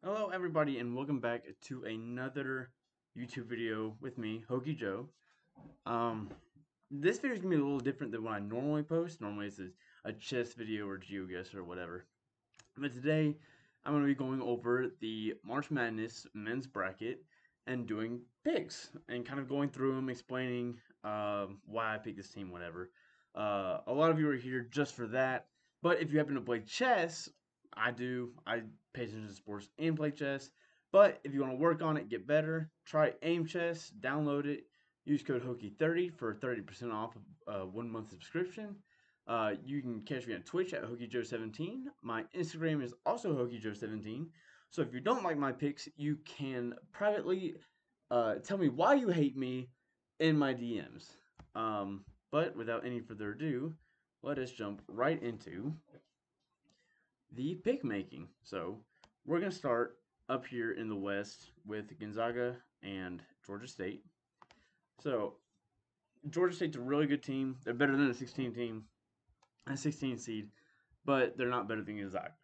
Hello, everybody, and welcome back to another YouTube video with me, Hokey Joe. Um, this video is gonna be a little different than what I normally post. Normally, it's a chess video or GeoGuess or whatever. But today, I'm gonna be going over the March Madness men's bracket and doing picks and kind of going through them, explaining why I picked this team, whatever. A lot of you are here just for that. But if you happen to play chess, I do. I pay attention to sports and play chess. But if you want to work on it, get better, try Aim Chess, download it, use code Hokey30 for 30% off a 1 month subscription. You can catch me on Twitch at HokeyJoe17. My Instagram is also HokeyJoe17. So if you don't like my picks, you can privately tell me why you hate me in my DMs. But without any further ado, let us jump right into the pick making. So we're going to start up here in the West with Gonzaga and Georgia State. So Georgia State's a really good team. They're better than a 16 team, a 16 seed, but they're not better than Gonzaga.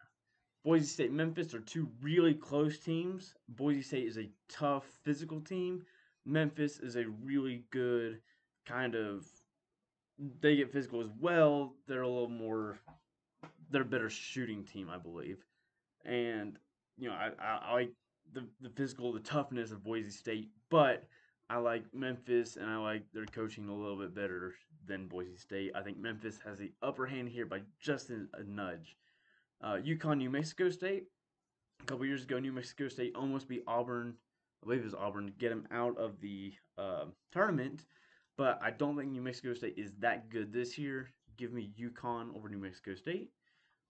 Boise State, Memphis are two really close teams. Boise State is a tough physical team. Memphis is a really good kind of. They get physical as well. They're a little more. They're a better shooting team, I believe. And I like the physical, the toughness of Boise State, but I like Memphis, and I like their coaching a little bit better than Boise State. I think Memphis has the upper hand here by just a nudge. UConn, New Mexico State. A couple years ago, New Mexico State almost beat Auburn. I believe it was Auburn to get them out of the tournament, but I don't think New Mexico State is that good this year. Give me UConn over New Mexico State.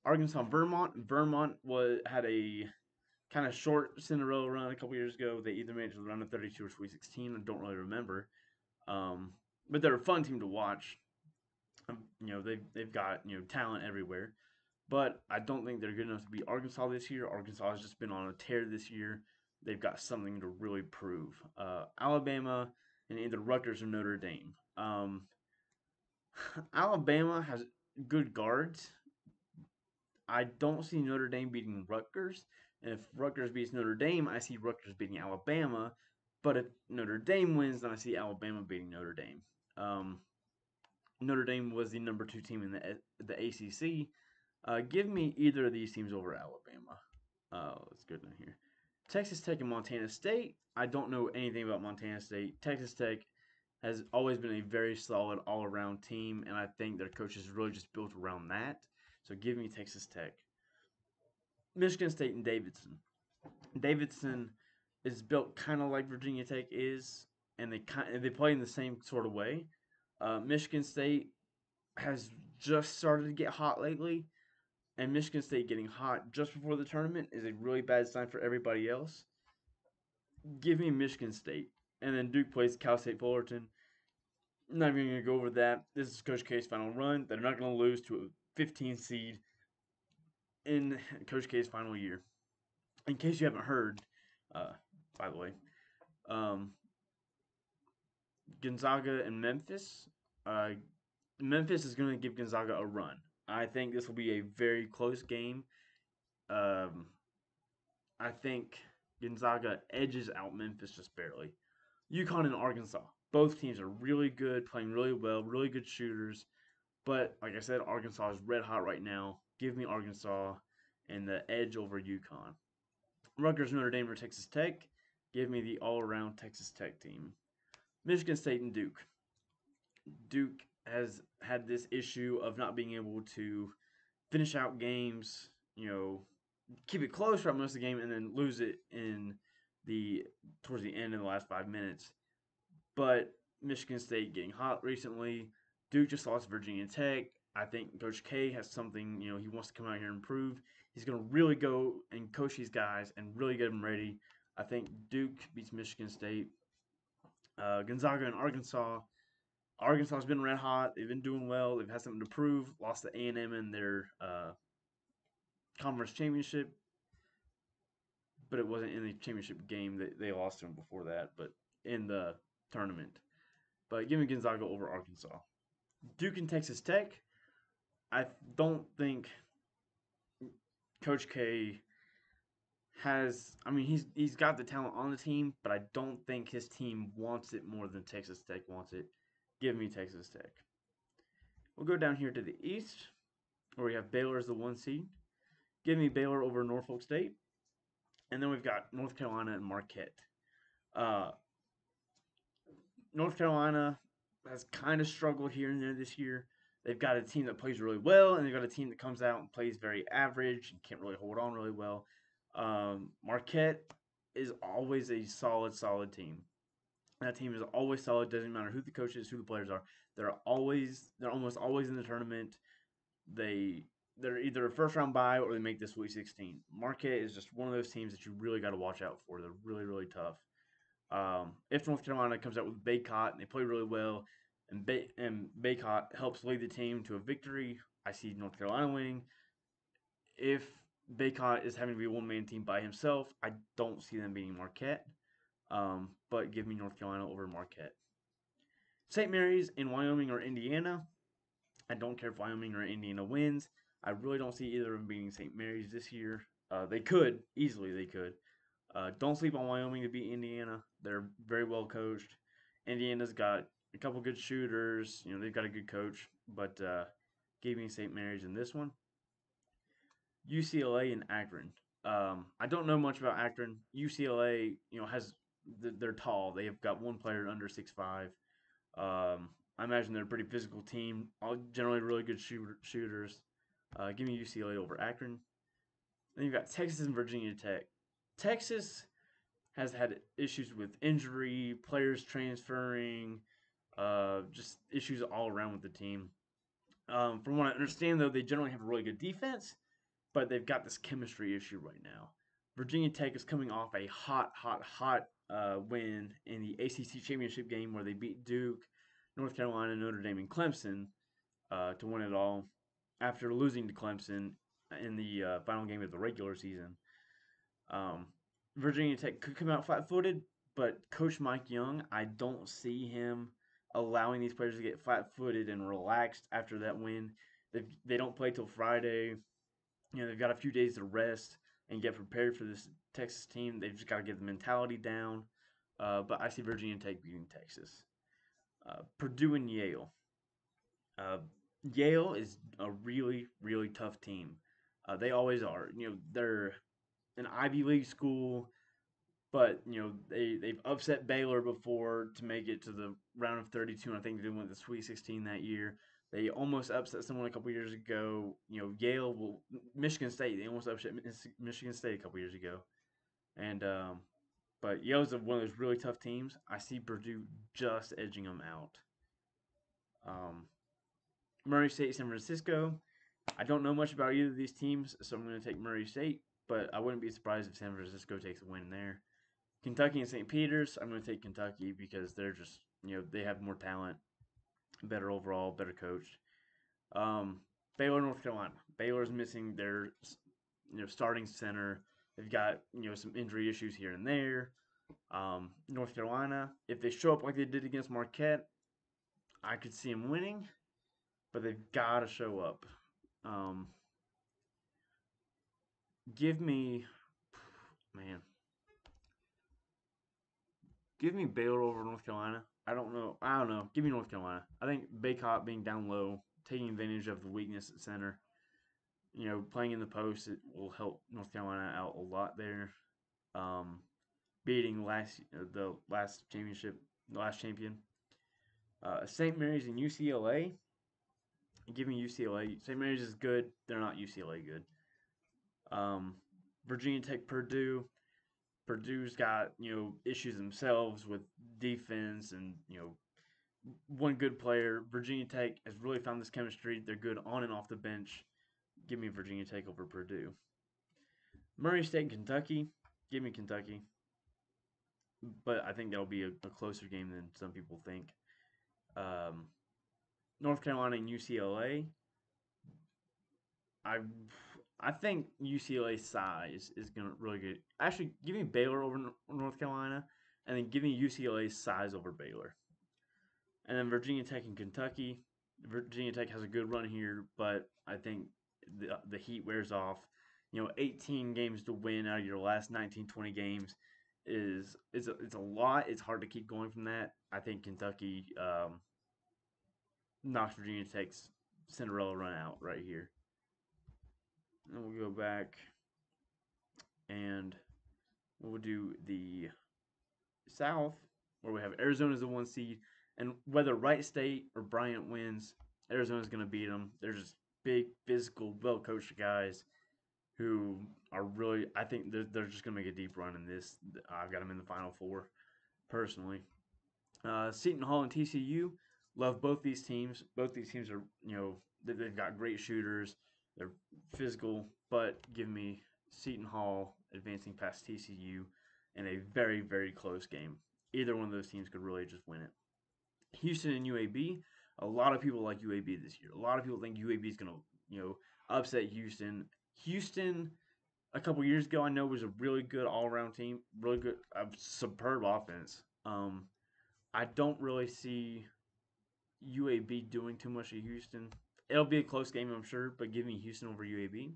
Arkansas, Vermont. Vermont had a kind of short Cinderella run a couple years ago. They either made it to the round of 32 or Sweet 16. I don't really remember. But they're a fun team to watch. They've got talent everywhere, but I don't think they're good enough to beat Arkansas this year. Arkansas has just been on a tear this year. They've got something to really prove. Alabama and either Rutgers or Notre Dame. Alabama has good guards. I don't see Notre Dame beating Rutgers. And if Rutgers beats Notre Dame, I see Rutgers beating Alabama. But if Notre Dame wins, then I see Alabama beating Notre Dame. Um, Notre Dame was the number 2 team in the ACC. Give me either of these teams over Alabama. Let's go down here. Texas Tech and Montana State. I don't know anything about Montana State. Texas Tech has always been a very solid all-around team, and I think their coach is really just built around that. So give me Texas Tech. Michigan State and Davidson. Davidson is built kind of like Virginia Tech is, and they play in the same sort of way. Michigan State has just started to get hot lately, and Michigan State getting hot just before the tournament is a really bad sign for everybody else. Give me Michigan State, and then Duke plays Cal State Fullerton. I'm not even going to go over that. This is Coach K's final run. They're not going to lose to a 15 seed in Coach K's final year. In case you haven't heard, uh, by the way, um, Gonzaga and Memphis. Uh, Memphis is going to give Gonzaga a run. I think this will be a very close game. Um, I think Gonzaga edges out Memphis just barely. UConn and Arkansas. Both teams are really good, playing really well, really good shooters. But like I said, Arkansas is red hot right now. Give me Arkansas and the edge over UConn. Rutgers, Notre Dame, or Texas Tech. Give me the all-around Texas Tech team. Michigan State and Duke. Duke has had this issue of not being able to finish out games, keep it close throughout most of the game and then lose it in the towards the end in the last 5 minutes. But Michigan State getting hot recently. Duke just lost Virginia Tech. I think Coach K has something, he wants to come out here and prove. He's going to really go and coach these guys and really get them ready. I think Duke beats Michigan State. Gonzaga and Arkansas. Arkansas has been red hot. They've been doing well. They've had something to prove. Lost to A&M in their conference championship, but it wasn't in the championship game. They lost to them before that, but in the tournament. But give me Gonzaga over Arkansas. Duke and Texas Tech. I don't think Coach K I mean, he's got the talent on the team, but I don't think his team wants it more than Texas Tech wants it. Give me Texas Tech. We'll go down here to the East, where we have Baylor as the 1 seed. Give me Baylor over Norfolk State. And then we've got North Carolina and Marquette. Uh, North Carolina has kind of struggled here and there this year. They've got a team that plays really well, and they've got a team that comes out and plays very average and can't really hold on really well. Marquette is always a solid team. That team is always solid. Doesn't matter who the coach is, who the players are. They're almost always in the tournament. They're either a first round bye or they make the Sweet 16. Marquette is just one of those teams that you really got to watch out for. They're really tough. If North Carolina comes out with Baycott and they play really well, and Baycott helps lead the team to a victory, I see North Carolina winning. If Baycott is having to be a one-man team by himself, I don't see them beating Marquette. But give me North Carolina over Marquette. St. Mary's in Wyoming or Indiana. I don't care if Wyoming or Indiana wins. I really don't see either of them beating St. Mary's this year. They could easily. They could. Don't sleep on Wyoming to beat Indiana. They're very well coached. Indiana's got a couple good shooters. You know, they've got a good coach, but gave me St. Mary's in this one. UCLA and Akron. I don't know much about Akron. UCLA, you know, they're tall. They have got one player under 6'5". I imagine they're a pretty physical team. All generally really good shooters. Give me UCLA over Akron. Then you've got Texas and Virginia Tech. Texas has had issues with injury, players transferring, just issues all around with the team. From what I understand, though, they generally have a really good defense, but they've got this chemistry issue right now. Virginia Tech is coming off a hot win in the ACC championship game where they beat Duke, North Carolina, Notre Dame, and Clemson to win it all after losing to Clemson in the final game of the regular season. Virginia Tech could come out flat-footed, but Coach Mike Young, I don't see him allowing these players to get flat-footed and relaxed after that win. They don't play till Friday. You know, they've got a few days to rest and get prepared for this Texas team. They've just got to get the mentality down. But I see Virginia Tech beating Texas. Purdue and Yale. Yale is a really tough team. They always are. You know, they're an Ivy League school, but you know they've upset Baylor before to make it to the round of 32. And I think they went the Sweet 16 that year. They almost upset someone a couple years ago. You know, Michigan State. They almost upset Michigan State a couple years ago, and but Yale's one of those really tough teams. I see Purdue just edging them out. Um, Murray State, San Francisco. I don't know much about either of these teams, so I'm going to take Murray State, but I wouldn't be surprised if San Francisco takes a win there. Kentucky and St. Peter's, I'm going to take Kentucky because they're just, you know, they have more talent, better overall, better coached. Baylor, North Carolina. Baylor's missing their, you know, starting center. They've got, you know, some injury issues here and there. North Carolina, if they show up like they did against Marquette, I could see them winning, but they've got to show up. Give me, man, give me Baylor over North Carolina. I don't know. Give me North Carolina. I think Baycott being down low, taking advantage of the weakness at center, you know, playing in the post, it will help North Carolina out a lot there. Um, Beating the last championship, the last champion. St. Mary's and UCLA. Give me UCLA. St. Mary's is good. They're not UCLA good. Virginia Tech, Purdue. Purdue's got, you know, issues themselves with defense and, you know, one good player. Virginia Tech has really found this chemistry. They're good on and off the bench. Give me Virginia Tech over Purdue. Murray State and Kentucky. Give me Kentucky. But I think that'll be a closer game than some people think. North Carolina and UCLA. I think UCLA's size is going to really good. Actually, give me Baylor over North Carolina, and then give me UCLA's size over Baylor. And then Virginia Tech and Kentucky. Virginia Tech has a good run here, but I think the heat wears off. 18 games to win out of your last 19, 20 games it's a lot. It's hard to keep going from that. I think Kentucky knocks Virginia Tech's Cinderella run out right here. And we'll go back and we'll do the South, where we have Arizona as the 1 seed, and whether Wright State or Bryant wins, Arizona's going to beat them. They're just big, physical, well-coached guys who are really. I think they're just going to make a deep run in this. I've got them in the Final Four personally. Seton Hall and TCU, love both these teams. Both these teams are they've got great shooters. They're physical, but give me Seton Hall advancing past TCU in a very, very close game. Either one of those teams could really just win it. Houston and UAB. A lot of people like UAB this year. A lot of people think UAB is going to, upset Houston. Houston, a couple years ago, I know was a really good all-around team, really good, superb offense. I don't really see UAB doing too much at Houston. It'll be a close game, I'm sure, but give me Houston over UAB.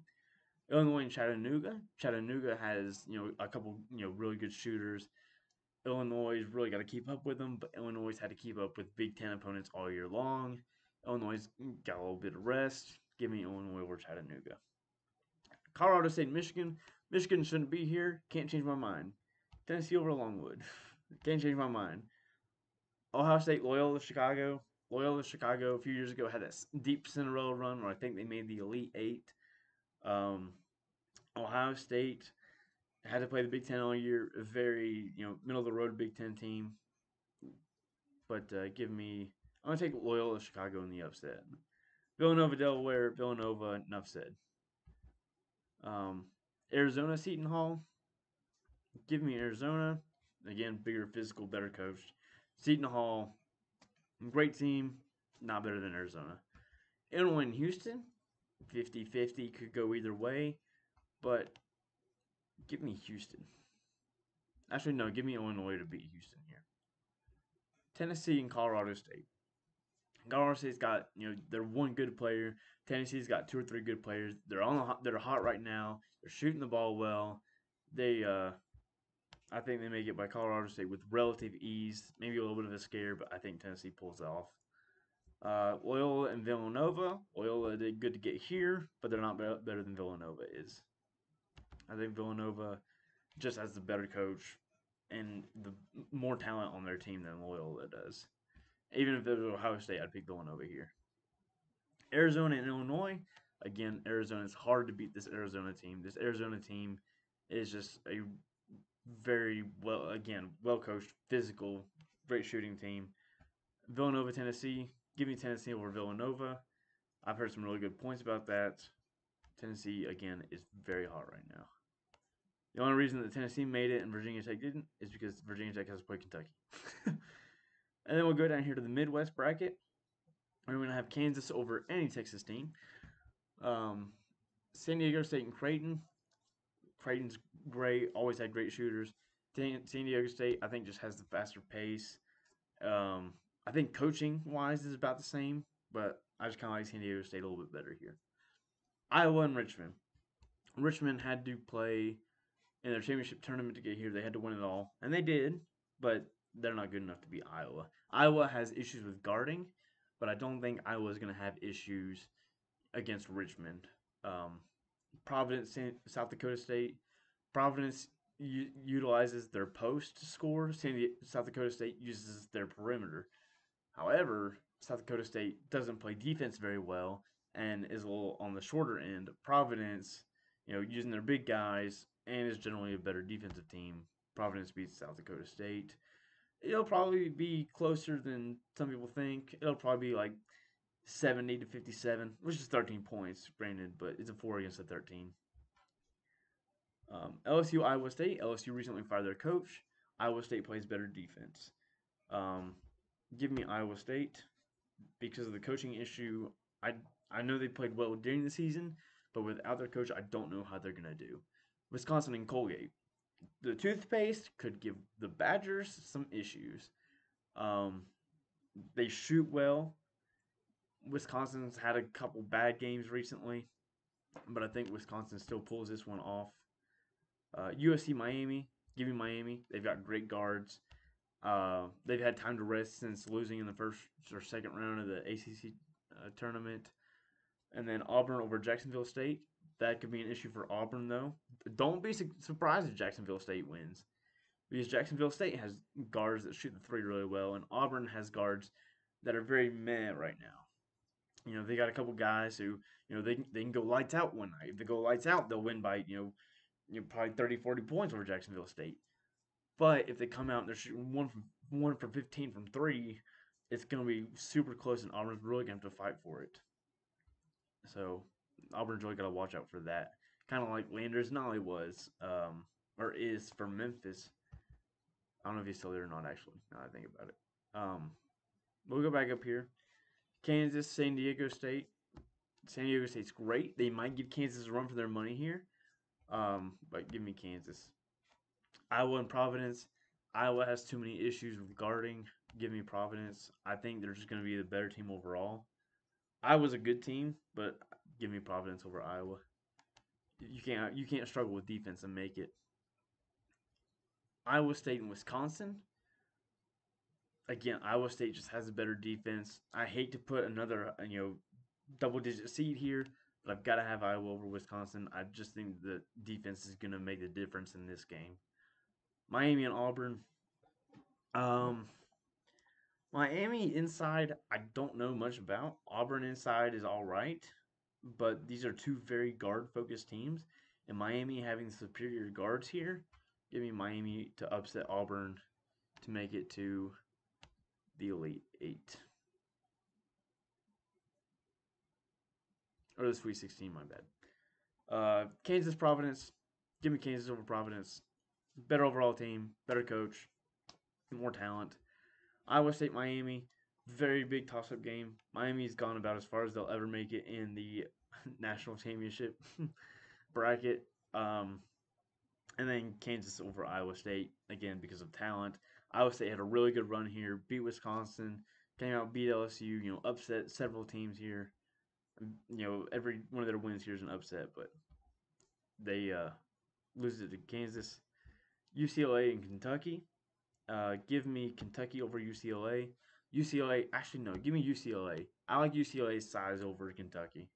Illinois and Chattanooga. Chattanooga has a couple really good shooters. Illinois really got to keep up with them, but Illinois had to keep up with Big Ten opponents all year long. Illinois got a little bit of rest. Give me Illinois over Chattanooga. Colorado State and Michigan. Michigan shouldn't be here. Can't change my mind. Tennessee over Longwood. Can't change my mind. Ohio State, Loyola, Chicago. Loyola, Chicago a few years ago had that deep Cinderella run where I think they made the Elite Eight. Ohio State had to play the Big Ten all year. A very middle of the road Big Ten team. But give me. I'm gonna take Loyola, Chicago in the upset. Villanova, Delaware. Villanova, enough said. Arizona, Seton Hall. Give me Arizona. Again, bigger, physical, better coached. Seton Hall, great team, not better than Arizona. Illinois and Houston, 50-50, could go either way, but give me Houston. Actually, no, give me Illinois to beat Houston here. Tennessee and Colorado State. Colorado State's got, they're one good player. Tennessee's got 2 or 3 good players. They're hot right now. They're shooting the ball well. I think they may get by Colorado State with relative ease. Maybe a little bit of a scare, but I think Tennessee pulls it off. Loyola and Villanova. Loyola did good to get here, but they're not better than Villanova is. I think Villanova just has the better coach and the more talent on their team than Loyola does. Even if it was Ohio State, I'd pick Villanova here. Arizona and Illinois. Again, Arizona is hard to beat this Arizona team. This Arizona team is just a very well coached, physical, great shooting team. Villanova, Tennessee. Give me Tennessee over Villanova. I've heard some really good points about that. Tennessee, again, is very hot right now. The only reason that Tennessee made it and Virginia Tech didn't is because Virginia Tech has to play Kentucky. And then we'll go down here to the Midwest bracket. We're going to have Kansas over any Texas team. San Diego State and Creighton. Creighton's great, always had great shooters. San Diego State, I think, just has the faster pace. I think coaching-wise is about the same, but I just kind of like San Diego State a little bit better here. Iowa and Richmond. Richmond had to play in their championship tournament to get here. They had to win it all, and they did, but they're not good enough to beat Iowa. Iowa has issues with guarding, but I don't think Iowa is going to have issues against Richmond. Providence, South Dakota State. Providence utilizes their post to score. South Dakota State uses their perimeter. However, South Dakota State doesn't play defense very well and is a little on the shorter end. Providence, using their big guys and is generally a better defensive team. Providence beats South Dakota State. It'll probably be closer than some people think. It'll probably be like 70-57, which is 13 points, granted, but it's a 4 against a 13. LSU, Iowa State. LSU recently fired their coach. Iowa State plays better defense. Give me Iowa State because of the coaching issue. I know they played well during the season, but without their coach, I don't know how they're going to do. Wisconsin and Colgate. The toothpaste could give the Badgers some issues. They shoot well. Wisconsin's had a couple bad games recently. but I think Wisconsin still pulls this one off. USC Miami, give me Miami. They've got great guards. They've had time to rest since losing in the first or second round of the ACC tournament. And then Auburn over Jacksonville State. That could be an issue for Auburn, though. Don't be surprised if Jacksonville State wins, because Jacksonville State has guards that shoot the three really well, and Auburn has guards that are very meh right now. You know, they got a couple guys who, you know, they can go lights out one night. If they go lights out, they'll win by, probably 30, 40 points over Jacksonville State. But if they come out and they're shooting one for 15 from three, it's going to be super close, and Auburn's really going to have to fight for it. So Auburn's really got to watch out for that. Kind of like Landers Nolly was, or is for Memphis. I don't know if he's still there or not, actually, now that I think about it. We'll go back up here. Kansas, San Diego State. San Diego State's great. They might give Kansas a run for their money here, but give me Kansas. Iowa and Providence. Iowa has too many issues with guarding. Give me Providence. I think they're just going to be the better team overall. Iowa's a good team, but give me Providence over Iowa. You can't struggle with defense and make it. Iowa State and Wisconsin. Again, Iowa State just has a better defense. I hate to put another double-digit seed here, but I've got to have Iowa over Wisconsin. I just think the defense is going to make the difference in this game. Miami and Auburn. Miami inside, I don't know much about. Auburn inside is all right, but these are two very guard-focused teams, and Miami having superior guards here, give me Miami to upset Auburn to make it to the Elite Eight. Or the Sweet 16, my bad. Kansas, Providence. Give me Kansas over Providence. Better overall team, better coach, more talent. Iowa State, Miami. Very big toss-up game. Miami's gone about as far as they'll ever make it in the national championship bracket. And then Kansas over Iowa State, again, because of talent. Iowa State had a really good run here, beat Wisconsin, came out, beat LSU, upset several teams here. Every one of their wins here is an upset, but they lose it to Kansas. UCLA and Kentucky. Give me Kentucky over UCLA. UCLA, actually, no, give me UCLA. I like UCLA's size over Kentucky.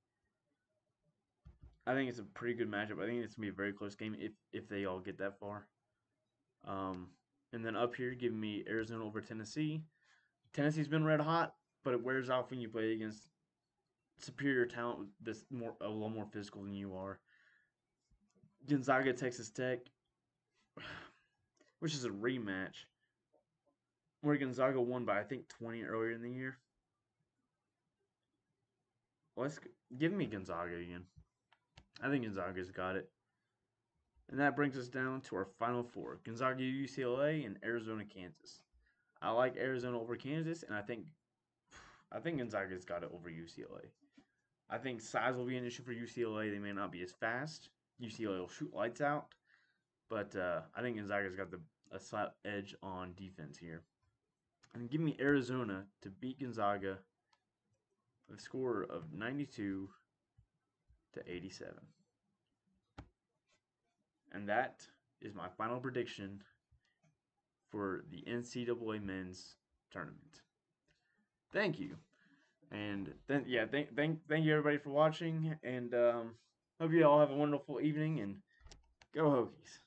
I think it's a pretty good matchup. I think it's going to be a very close game if they all get that far. And then up here, give me Arizona over Tennessee. Tennessee's been red hot, but it wears off when you play against superior talent that's a little more physical than you are. Gonzaga, Texas Tech, which is a rematch, where Gonzaga won by, I think, 20 earlier in the year. Give me Gonzaga again. I think Gonzaga's got it. And that brings us down to our final four. Gonzaga, UCLA, and Arizona, Kansas. I like Arizona over Kansas, and I think Gonzaga's got it over UCLA. I think size will be an issue for UCLA. They may not be as fast. UCLA will shoot lights out. But I think Gonzaga's got a slight edge on defense here. And give me Arizona to beat Gonzaga with a score of 92 to 87. And that is my final prediction for the NCAA men's tournament. Thank you. And then, thank you everybody for watching. And hope you all have a wonderful evening. And go Hokies.